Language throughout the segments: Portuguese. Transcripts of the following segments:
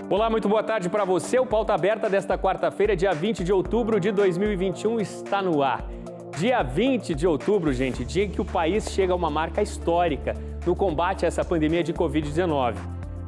Olá, muito boa tarde para você. O Pauta Aberta desta quarta-feira, dia 20 de outubro de 2021, está no ar. Dia 20 de outubro, gente, dia em que o país chega a uma marca histórica no combate a essa pandemia de Covid-19.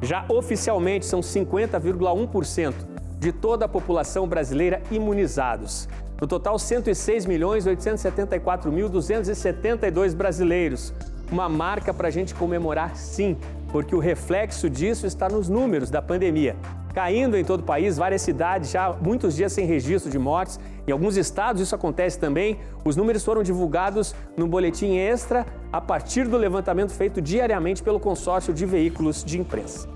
Já oficialmente são 50,1% de toda a população brasileira imunizados. No total, 106.874.272 brasileiros. Uma marca para a gente comemorar, sim, porque o reflexo disso está nos números da pandemia. Caindo em todo o país, várias cidades já há muitos dias sem registro de mortes. Em alguns estados isso acontece também. Os números foram divulgados no boletim extra a partir do levantamento feito diariamente pelo consórcio de veículos de imprensa.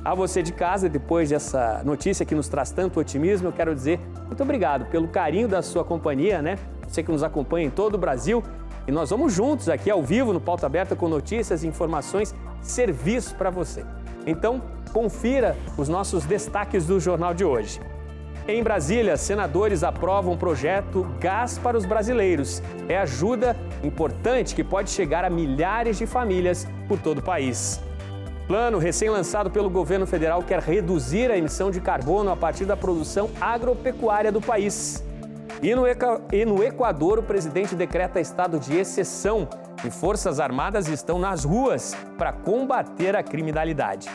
A você de casa, depois dessa notícia que nos traz tanto otimismo, eu quero dizer muito obrigado pelo carinho da sua companhia, né? Você que nos acompanha em todo o Brasil. E nós vamos juntos aqui ao vivo no Pauta Aberta com notícias, informações, serviços para você. Então, confira os nossos destaques do jornal de hoje. Em Brasília, senadores aprovam o projeto Gás para os Brasileiros. É ajuda importante que pode chegar a milhares de famílias por todo o país. Plano recém-lançado pelo governo federal quer reduzir a emissão de carbono a partir da produção agropecuária do país. E no Equador, o presidente decreta estado de exceção e forças armadas estão nas ruas para combater a criminalidade.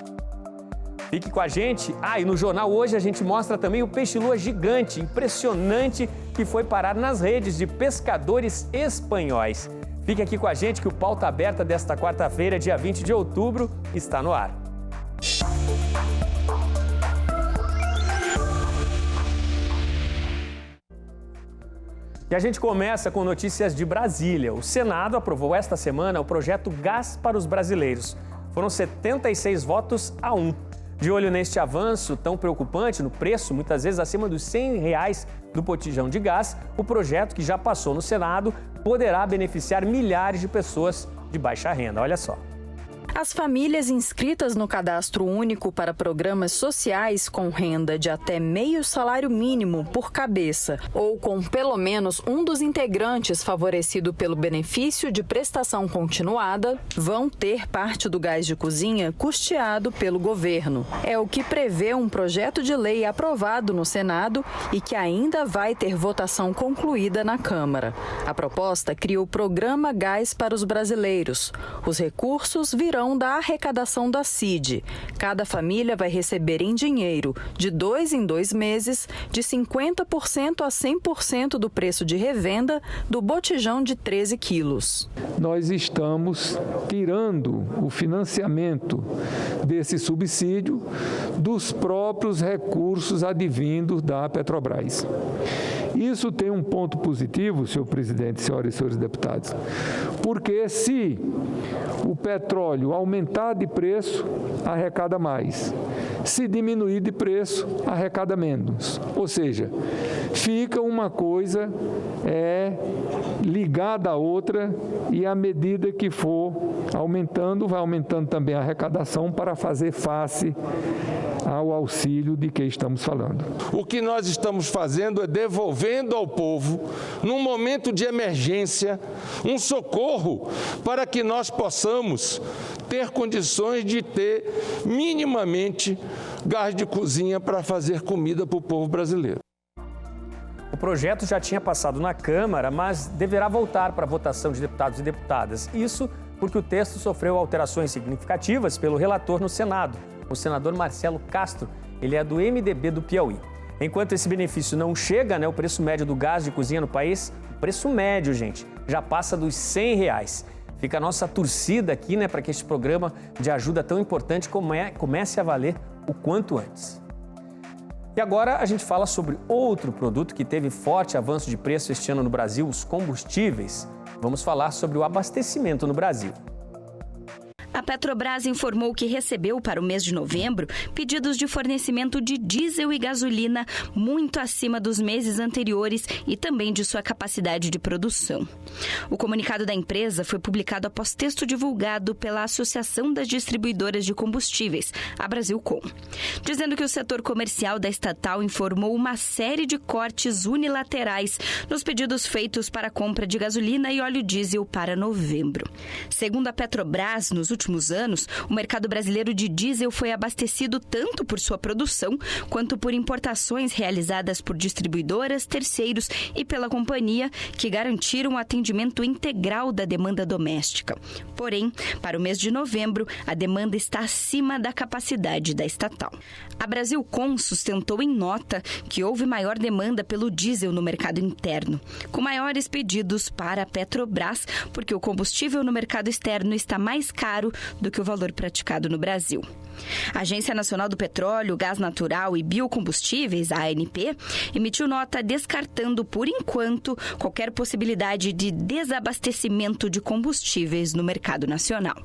Fique com a gente. E no jornal hoje a gente mostra também o peixe-lua gigante, impressionante, que foi parar nas redes de pescadores espanhóis. Fique aqui com a gente que o Pauta Aberta desta quarta-feira, dia 20 de outubro, está no ar. E a gente começa com notícias de Brasília. O Senado aprovou esta semana o projeto Gás para os Brasileiros. Foram 76 votos a 1. De olho neste avanço tão preocupante no preço, muitas vezes acima dos R$100 do botijão de gás, o projeto que já passou no Senado poderá beneficiar milhares de pessoas de baixa renda. Olha só. As famílias inscritas no Cadastro Único para programas sociais com renda de até meio salário mínimo por cabeça ou com pelo menos um dos integrantes favorecido pelo benefício de prestação continuada vão ter parte do gás de cozinha custeado pelo governo. É o que prevê um projeto de lei aprovado no Senado e que ainda vai ter votação concluída na Câmara. A proposta cria o Programa Gás para os Brasileiros. Os recursos virão da arrecadação da CID. Cada família vai receber em dinheiro, de 2 em 2 meses, de 50% a 100% do preço de revenda do botijão de 13 quilos. Nós estamos tirando o financiamento desse subsídio dos próprios recursos advindos da Petrobras. Isso tem um ponto positivo, senhor presidente, senhoras e senhores deputados, porque se o petróleo aumentar de preço, arrecada mais. Se diminuir de preço, arrecada menos. Ou seja, fica uma coisa ligada à outra e à medida que for aumentando, vai aumentando também a arrecadação para fazer face ao auxílio de que estamos falando. O que nós estamos fazendo é devolvendo ao povo, num momento de emergência, um socorro para que nós possamos ter condições de ter minimamente gás de cozinha para fazer comida para o povo brasileiro. O projeto já tinha passado na Câmara, mas deverá voltar para a votação de deputados e deputadas. Isso porque o texto sofreu alterações significativas pelo relator no Senado, o senador Marcelo Castro. Ele é do MDB do Piauí. Enquanto esse benefício não chega, o preço médio do gás de cozinha no país, o preço médio, gente, já passa dos R$100. Fica a nossa torcida aqui, para que este programa de ajuda tão importante comece a valer o quanto antes. E agora a gente fala sobre outro produto que teve forte avanço de preço este ano no Brasil, os combustíveis. Vamos falar sobre o abastecimento no Brasil. A Petrobras informou que recebeu para o mês de novembro pedidos de fornecimento de diesel e gasolina muito acima dos meses anteriores e também de sua capacidade de produção. O comunicado da empresa foi publicado após texto divulgado pela Associação das Distribuidoras de Combustíveis, a Brasilcom, dizendo que o setor comercial da estatal informou uma série de cortes unilaterais nos pedidos feitos para a compra de gasolina e óleo diesel para novembro. Segundo a Petrobras, nos últimos últimos anos, o mercado brasileiro de diesel foi abastecido tanto por sua produção quanto por importações realizadas por distribuidoras, terceiros e pela companhia, que garantiram o atendimento integral da demanda doméstica. Porém, para o mês de novembro, a demanda está acima da capacidade da estatal. A Brasilcom sustentou em nota que houve maior demanda pelo diesel no mercado interno, com maiores pedidos para a Petrobras, porque o combustível no mercado externo está mais caro do que o valor praticado no Brasil. A Agência Nacional do Petróleo, Gás Natural e Biocombustíveis, a ANP, emitiu nota descartando, por enquanto, qualquer possibilidade de desabastecimento de combustíveis no mercado nacional.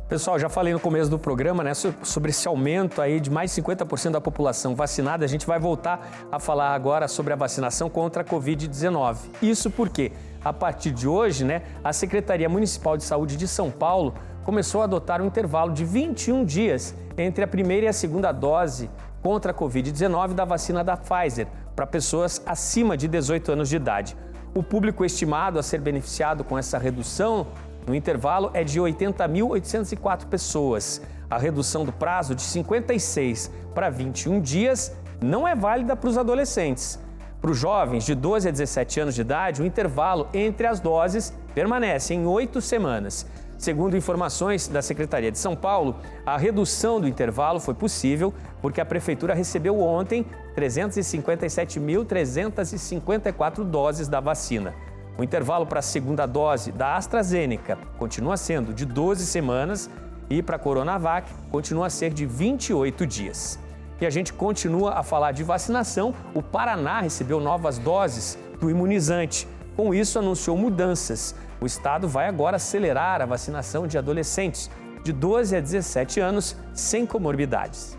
Pessoal, já falei no começo do programa, né, sobre esse aumento aí de mais de 50% da população vacinada. A gente vai voltar a falar agora sobre a vacinação contra a Covid-19. Isso porque, a partir de hoje, né, a Secretaria Municipal de Saúde de São Paulo começou a adotar um intervalo de 21 dias entre a primeira e a segunda dose contra a Covid-19 da vacina da Pfizer para pessoas acima de 18 anos de idade. O público estimado a ser beneficiado com essa redução no intervalo é de 80.804 pessoas. A redução do prazo de 56 para 21 dias não é válida para os adolescentes. Para os jovens de 12 a 17 anos de idade, o intervalo entre as doses permanece em 8 semanas. Segundo informações da Secretaria de São Paulo, a redução do intervalo foi possível porque a Prefeitura recebeu ontem 357.354 doses da vacina. O intervalo para a segunda dose da AstraZeneca continua sendo de 12 semanas e para a Coronavac continua a ser de 28 dias. E a gente continua a falar de vacinação. O Paraná recebeu novas doses do imunizante. Com isso, anunciou mudanças. O estado vai agora acelerar a vacinação de adolescentes de 12 a 17 anos sem comorbidades.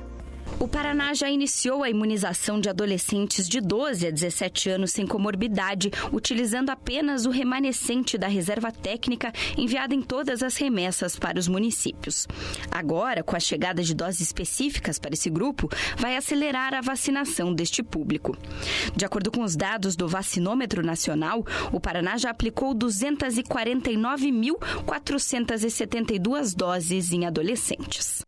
O Paraná já iniciou a imunização de adolescentes de 12 a 17 anos sem comorbidade, utilizando apenas o remanescente da reserva técnica enviada em todas as remessas para os municípios. Agora, com a chegada de doses específicas para esse grupo, vai acelerar a vacinação deste público. De acordo com os dados do Vacinômetro Nacional, o Paraná já aplicou 249.472 doses em adolescentes.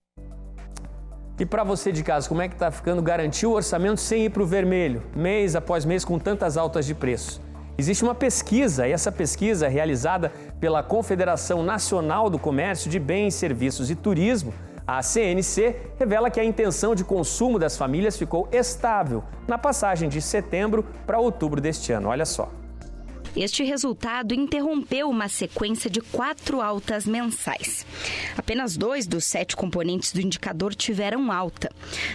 E para você de casa, como é que está ficando garantir o orçamento sem ir para o vermelho, mês após mês, com tantas altas de preço? Existe uma pesquisa, e essa pesquisa é realizada pela Confederação Nacional do Comércio de Bens, Serviços e Turismo, a CNC, revela que a intenção de consumo das famílias ficou estável na passagem de setembro para outubro deste ano. Olha só. Este resultado interrompeu uma sequência de 4 altas mensais. Apenas 2 dos 7 componentes do indicador tiveram alta.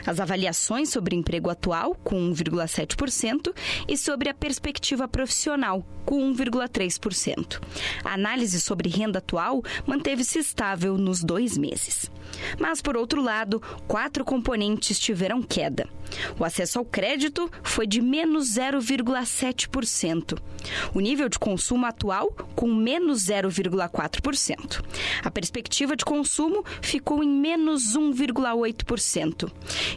As avaliações sobre emprego atual, com 1,7%, e sobre a perspectiva profissional, com 1,3%. A análise sobre renda atual manteve-se estável nos 2 meses. Mas, por outro lado, 4 componentes tiveram queda. O acesso ao crédito foi de menos 0,7%. O nível de consumo atual, com menos 0,4%. A perspectiva de consumo ficou em menos 1,8%.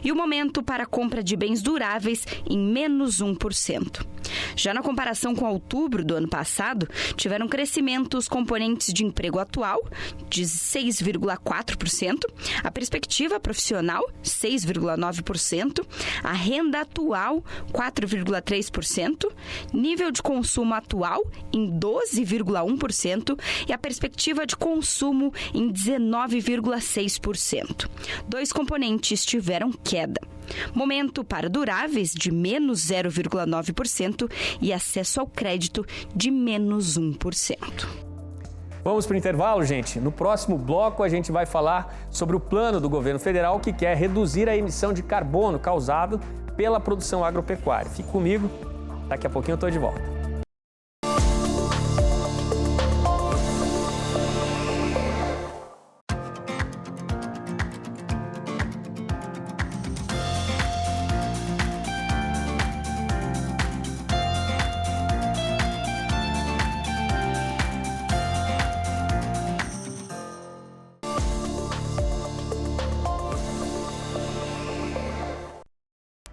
E o momento para a compra de bens duráveis em menos 1%. Já na comparação com outubro do ano passado, tiveram crescimento os componentes de emprego atual, de 6,4%, a perspectiva profissional, 6,9%, a renda atual, 4,3%, nível de consumo atual em 12,1% e a perspectiva de consumo em 19,6%. 2 componentes tiveram queda. Momento para duráveis de menos 0,9% e acesso ao crédito de menos 1%. Vamos para o intervalo, gente? No próximo bloco a gente vai falar sobre o plano do governo federal que quer reduzir a emissão de carbono causado pela produção agropecuária. Fique comigo, daqui a pouquinho eu estou de volta.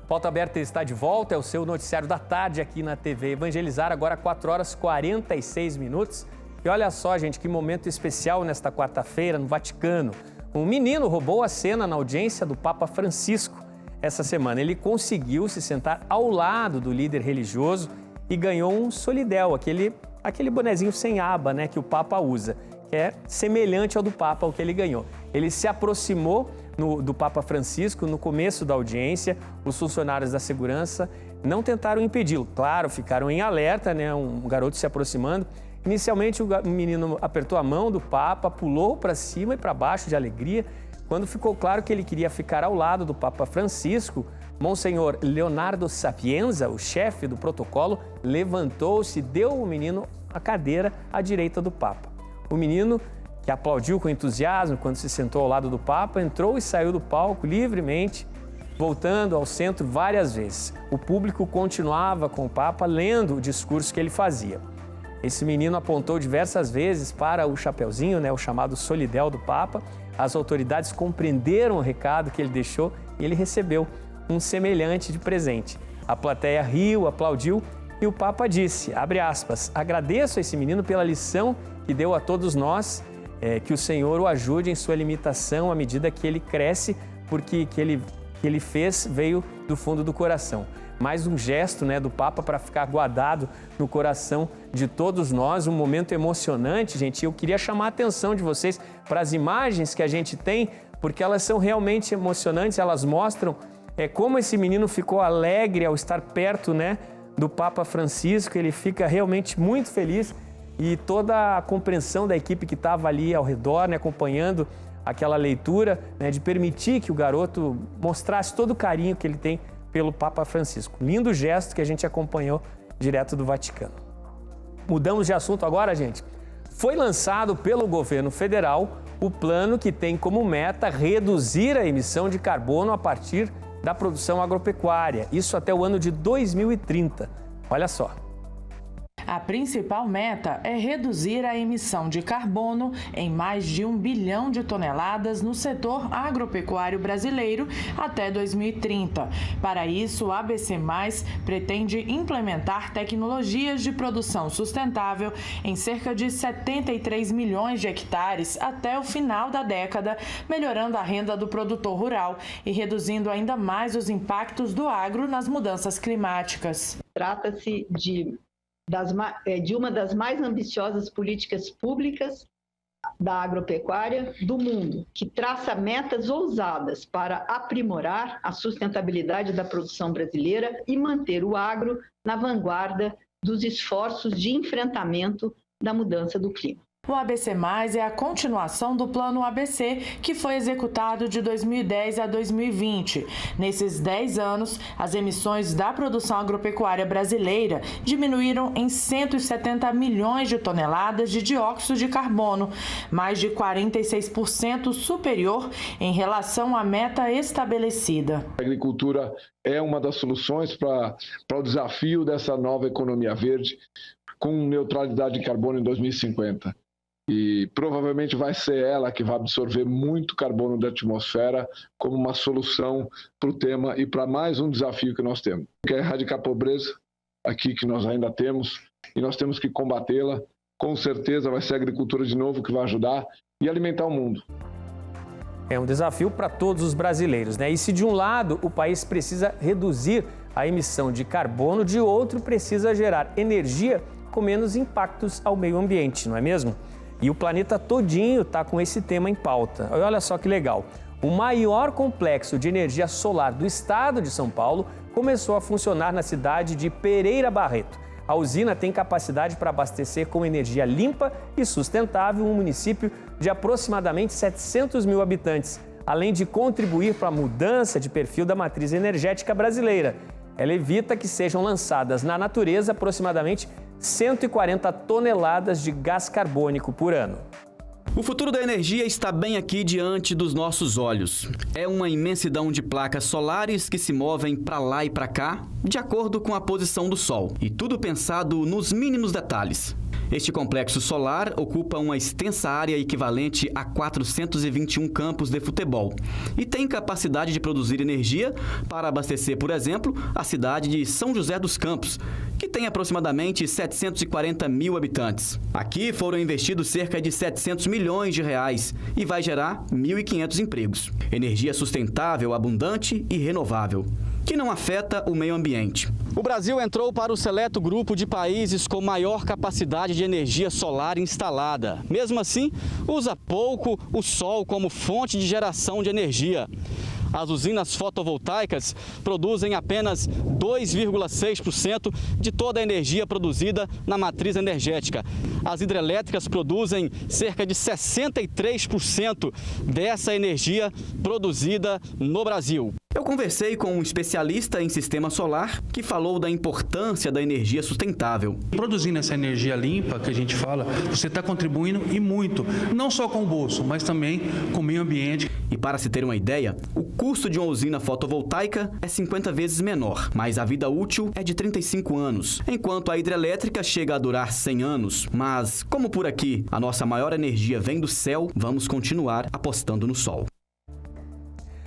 Pauta Aberta está de volta, é o seu noticiário da tarde aqui na TV Evangelizar, agora 4 horas e 46 minutos. E olha só, gente, que momento especial nesta quarta-feira no Vaticano. Um menino roubou a cena na audiência do Papa Francisco. Essa semana ele conseguiu se sentar ao lado do líder religioso e ganhou um solidel, aquele bonezinho sem aba, né, que o Papa usa, que é semelhante ao do Papa, o que ele ganhou. Ele se aproximou do Papa Francisco no começo da audiência. Os funcionários da segurança não tentaram impedi-lo. Claro, ficaram em alerta, né, um garoto se aproximando. Inicialmente, o menino apertou a mão do Papa, pulou para cima e para baixo de alegria. Quando ficou claro que ele queria ficar ao lado do Papa Francisco, Monsenhor Leonardo Sapienza, o chefe do protocolo, levantou-se e deu ao menino a cadeira à direita do Papa. O menino, que aplaudiu com entusiasmo quando se sentou ao lado do Papa, entrou e saiu do palco livremente, voltando ao centro várias vezes. O público continuava com o Papa lendo o discurso que ele fazia. Esse menino apontou diversas vezes para o chapeuzinho, né, o chamado solidel do Papa. As autoridades compreenderam o recado que ele deixou e ele recebeu um semelhante de presente. A plateia riu, aplaudiu e o Papa disse, abre aspas, agradeço a esse menino pela lição que deu a todos nós, que o Senhor o ajude em sua limitação à medida que ele cresce, porque que ele fez veio do fundo do coração. Mais um gesto, né, do Papa para ficar guardado no coração de todos nós, um momento emocionante, gente. Eu queria chamar a atenção de vocês para as imagens que a gente tem, porque elas são realmente emocionantes, elas mostram como esse menino ficou alegre ao estar perto, né, do Papa Francisco. Ele fica realmente muito feliz e toda a compreensão da equipe que estava ali ao redor, né, acompanhando aquela leitura, né, de permitir que o garoto mostrasse todo o carinho que ele tem pelo Papa Francisco. Lindo gesto que a gente acompanhou direto do Vaticano. Mudamos de assunto agora, gente. Foi lançado pelo governo federal o plano que tem como meta reduzir a emissão de carbono a partir da produção agropecuária. Isso até o ano de 2030. Olha só. A principal meta é reduzir a emissão de carbono em mais de 1 bilhão de toneladas no setor agropecuário brasileiro até 2030. Para isso, o ABC+, pretende implementar tecnologias de produção sustentável em cerca de 73 milhões de hectares até o final da década, melhorando a renda do produtor rural e reduzindo ainda mais os impactos do agro nas mudanças climáticas. Trata-se de uma das mais ambiciosas políticas públicas da agropecuária do mundo, que traça metas ousadas para aprimorar a sustentabilidade da produção brasileira e manter o agro na vanguarda dos esforços de enfrentamento da mudança do clima. O ABC+, é a continuação do Plano ABC, que foi executado de 2010 a 2020. Nesses 10 anos, as emissões da produção agropecuária brasileira diminuíram em 170 milhões de toneladas de dióxido de carbono, mais de 46% superior em relação à meta estabelecida. A agricultura é uma das soluções para o desafio dessa nova economia verde, com neutralidade de carbono em 2050. E provavelmente vai ser ela que vai absorver muito carbono da atmosfera como uma solução para o tema e para mais um desafio que nós temos, que é erradicar a pobreza aqui que nós ainda temos e nós temos que combatê-la. Com certeza vai ser a agricultura de novo que vai ajudar e alimentar o mundo. É um desafio para todos os brasileiros, né? E se de um lado o país precisa reduzir a emissão de carbono, de outro precisa gerar energia com menos impactos ao meio ambiente, não é mesmo? E o planeta todinho está com esse tema em pauta. Olha só que legal. O maior complexo de energia solar do estado de São Paulo começou a funcionar na cidade de Pereira Barreto. A usina tem capacidade para abastecer com energia limpa e sustentável um município de aproximadamente 700 mil habitantes, além de contribuir para a mudança de perfil da matriz energética brasileira. Ela evita que sejam lançadas na natureza aproximadamente 140 toneladas de gás carbônico por ano. O futuro da energia está bem aqui diante dos nossos olhos. É uma imensidão de placas solares que se movem para lá e para cá, de acordo com a posição do Sol. E tudo pensado nos mínimos detalhes. Este complexo solar ocupa uma extensa área equivalente a 421 campos de futebol e tem capacidade de produzir energia para abastecer, por exemplo, a cidade de São José dos Campos, que tem aproximadamente 740 mil habitantes. Aqui foram investidos cerca de 700 milhões de reais e vai gerar 1.500 empregos. Energia sustentável, abundante e renovável, que não afeta o meio ambiente. O Brasil entrou para o seleto grupo de países com maior capacidade de energia solar instalada. Mesmo assim, usa pouco o sol como fonte de geração de energia. As usinas fotovoltaicas produzem apenas 2,6% de toda a energia produzida na matriz energética. As hidrelétricas produzem cerca de 63% dessa energia produzida no Brasil. Eu conversei com um especialista em sistema solar que falou da importância da energia sustentável. Produzindo essa energia limpa que a gente fala, você está contribuindo e muito, não só com o bolso, mas também com o meio ambiente. E para se ter uma ideia, o custo de uma usina fotovoltaica é 50 vezes menor, mas a vida útil é de 35 anos, enquanto a hidrelétrica chega a durar 100 anos. Mas, como por aqui a nossa maior energia vem do céu, vamos continuar apostando no sol.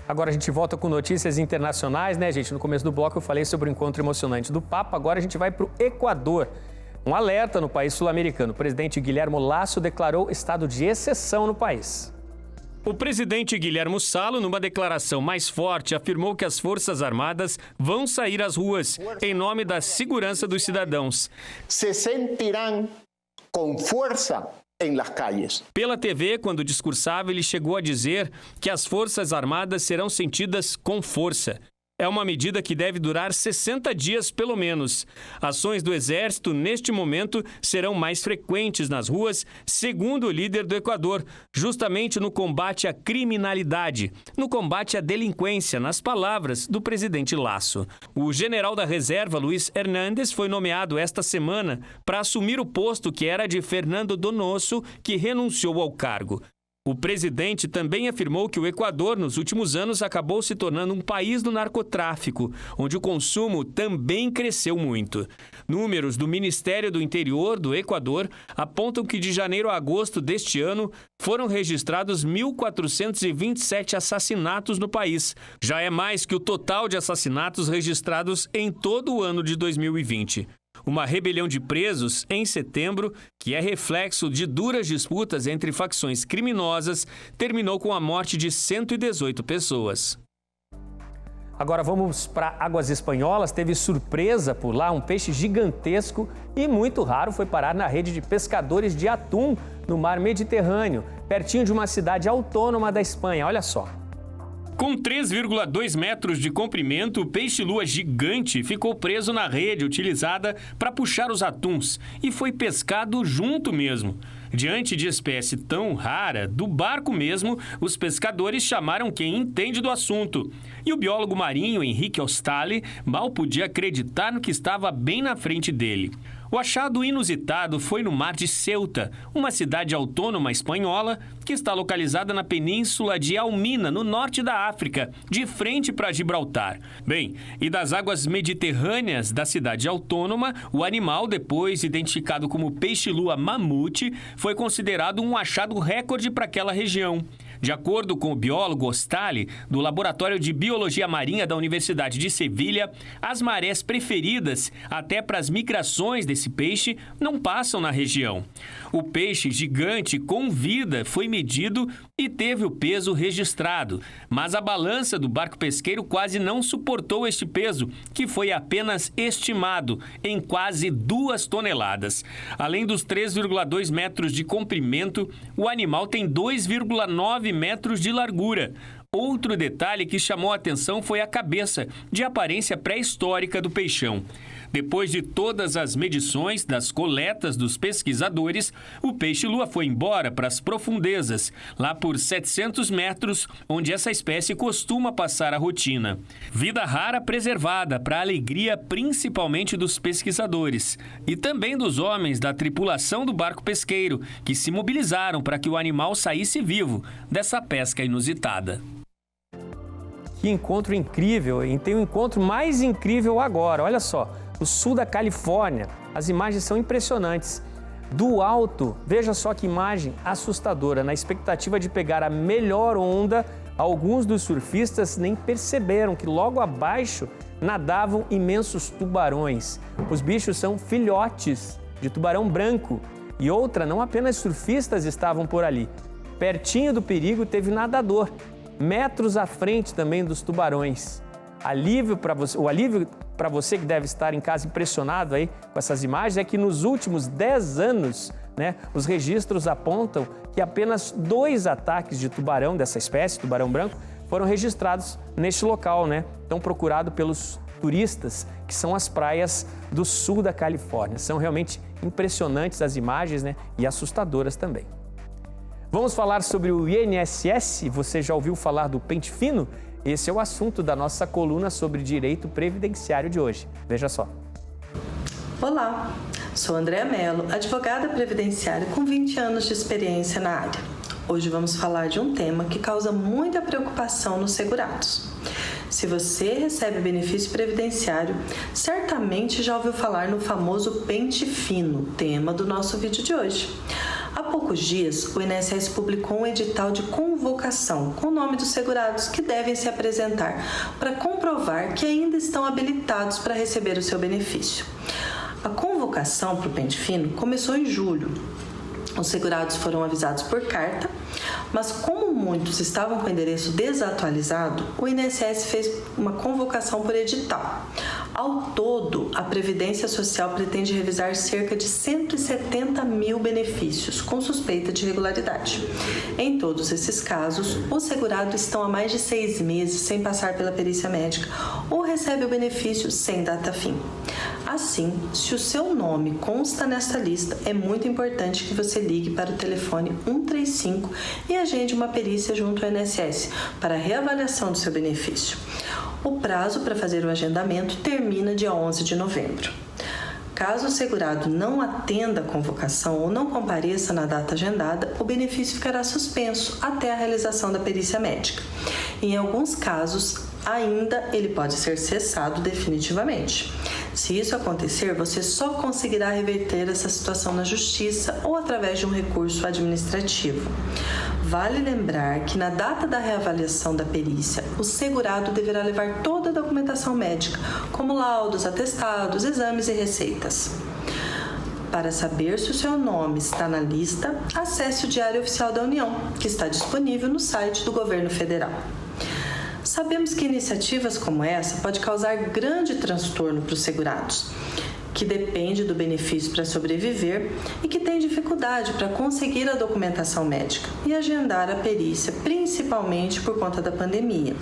Agora a gente volta com notícias internacionais, né, gente? No começo do bloco eu falei sobre o encontro emocionante do Papa, agora a gente vai para o Equador. Um alerta no país sul-americano. O presidente Guilherme Lasso declarou estado de exceção no país. O presidente Guilherme Lasso, numa declaração mais forte, afirmou que as Forças Armadas vão sair às ruas em nome da segurança dos cidadãos. Se sentirão com força em las calles. Pela TV, quando discursava, ele chegou a dizer que as Forças Armadas serão sentidas com força. É uma medida que deve durar 60 dias pelo menos. Ações do Exército, neste momento, serão mais frequentes nas ruas, segundo o líder do Equador, justamente no combate à criminalidade, no combate à delinquência, nas palavras do presidente Lasso. O general da reserva, Luiz Hernández, foi nomeado esta semana para assumir o posto que era de Fernando Donoso, que renunciou ao cargo. O presidente também afirmou que o Equador, nos últimos anos, acabou se tornando um país do narcotráfico, onde o consumo também cresceu muito. Números do Ministério do Interior do Equador apontam que de janeiro a agosto deste ano foram registrados 1.427 assassinatos no país. Já é mais que o total de assassinatos registrados em todo o ano de 2020. Uma rebelião de presos em setembro, que é reflexo de duras disputas entre facções criminosas, terminou com a morte de 118 pessoas. Agora vamos para Águas Espanholas. Teve surpresa por lá, um peixe gigantesco e muito raro foi parar na rede de pescadores de atum no mar Mediterrâneo, pertinho de uma cidade autônoma da Espanha. Olha só. Com 3,2 metros de comprimento, o peixe-lua gigante ficou preso na rede utilizada para puxar os atuns e foi pescado junto mesmo. Diante de espécie tão rara, do barco mesmo, os pescadores chamaram quem entende do assunto. E o biólogo marinho Henrique Ostale mal podia acreditar no que estava bem na frente dele. O achado inusitado foi no mar de Ceuta, uma cidade autônoma espanhola que está localizada na península de Almina, no norte da África, de frente para Gibraltar. Bem, e das águas mediterrâneas da cidade autônoma, o animal, depois identificado como peixe-lua mamute, foi considerado um achado recorde para aquela região. De acordo com o biólogo Ostale, do Laboratório de Biologia Marinha da Universidade de Sevilha, as marés preferidas até para as migrações desse peixe não passam na região. O peixe gigante com vida foi medido e teve o peso registrado, mas a balança do barco pesqueiro quase não suportou este peso, que foi apenas estimado em quase 2 toneladas. Além dos 3,2 metros de comprimento, o animal tem 2,9 metros de largura. Outro detalhe que chamou a atenção foi a cabeça, de aparência pré-histórica do peixão. Depois de todas as medições das coletas dos pesquisadores, o peixe-lua foi embora para as profundezas, lá por 700 metros, onde essa espécie costuma passar a rotina. Vida rara preservada para a alegria principalmente dos pesquisadores e também dos homens da tripulação do barco pesqueiro, que se mobilizaram para que o animal saísse vivo dessa pesca inusitada. Que encontro incrível! E tem um encontro mais incrível agora, olha só. O sul da Califórnia. As imagens são impressionantes. do alto. Veja só que imagem assustadora. Na expectativa de pegar a melhor onda, alguns dos surfistas nem perceberam que logo abaixo nadavam imensos tubarões. Os bichos são filhotes de tubarão branco. E outra, não apenas surfistas estavam por ali. Pertinho do perigo teve nadador, metros à frente também dos tubarões. O alívio para você que deve estar em casa impressionado aí com essas imagens é que nos últimos 10 anos, os registros apontam que apenas 2 ataques de tubarão dessa espécie, tubarão branco, foram registrados neste local, tão procurado pelos turistas, que são as praias do sul da Califórnia. São realmente impressionantes as imagens, e assustadoras também. Vamos falar sobre o INSS. Você já ouviu falar do pente fino? Esse é o assunto da nossa coluna sobre direito previdenciário de hoje. Veja só. Olá, sou Andréa Mello, advogada previdenciária com 20 anos de experiência na área. Hoje vamos falar de um tema que causa muita preocupação nos segurados. Se você recebe benefício previdenciário, certamente já ouviu falar no famoso pente fino, tema do nosso vídeo de hoje. Há poucos dias, o INSS publicou um edital de convocação com o nome dos segurados que devem se apresentar para comprovar que ainda estão habilitados para receber o seu benefício. A convocação para o pente fino começou em julho. Os segurados foram avisados por carta, mas como muitos estavam com o endereço desatualizado, o INSS fez uma convocação por edital. Ao todo, a Previdência Social pretende revisar cerca de 170 mil benefícios com suspeita de irregularidade. Em todos esses casos, os segurados estão há mais de 6 meses sem passar pela perícia médica ou recebem o benefício sem data fim. Assim, se o seu nome consta nesta lista, é muito importante que você ligue para o telefone 135 e agende uma perícia junto ao INSS para a reavaliação do seu benefício. O prazo para fazer o agendamento termina dia 11 de novembro. Caso o segurado não atenda a convocação ou não compareça na data agendada, o benefício ficará suspenso até a realização da perícia médica. Em alguns casos, ainda ele pode ser cessado definitivamente. Se isso acontecer, você só conseguirá reverter essa situação na justiça ou através de um recurso administrativo. Vale lembrar que na data da reavaliação da perícia, o segurado deverá levar toda a documentação médica, como laudos, atestados, exames e receitas. Para saber se o seu nome está na lista, acesse o Diário Oficial da União, que está disponível no site do Governo Federal. Sabemos que iniciativas como essa podem causar grande transtorno para os segurados, que depende do benefício para sobreviver e que tem dificuldade para conseguir a documentação médica e agendar a perícia, principalmente por conta da pandemia.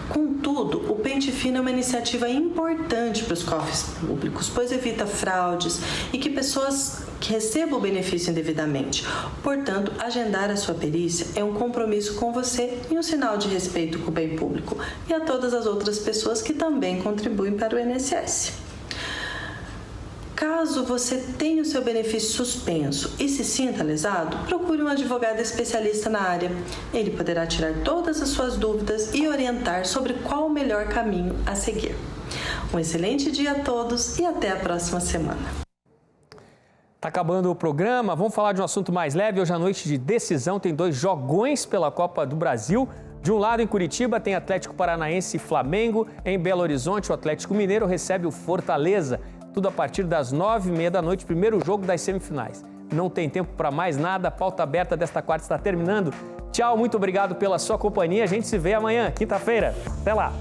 Contudo, o pente fino é uma iniciativa importante para os cofres públicos, pois evita fraudes e que pessoas que recebam o benefício indevidamente. Portanto, agendar a sua perícia é um compromisso com você e um sinal de respeito com o bem público e a todas as outras pessoas que também contribuem para o INSS. Caso você tenha o seu benefício suspenso e se sinta lesado, procure um advogado especialista na área. Ele poderá tirar todas as suas dúvidas e orientar sobre qual o melhor caminho a seguir. Um excelente dia a todos e até a próxima semana. Tá acabando o programa, vamos falar de um assunto mais leve. Hoje à noite de decisão tem 2 jogões pela Copa do Brasil. De um lado, em Curitiba, tem Atlético Paranaense e Flamengo. Em Belo Horizonte, o Atlético Mineiro recebe o Fortaleza. Tudo a partir das 9h30 da noite, primeiro jogo das semifinais. Não tem tempo para mais nada, a pauta aberta desta quarta está terminando. Tchau, muito obrigado pela sua companhia. A gente se vê amanhã, quinta-feira. Até lá!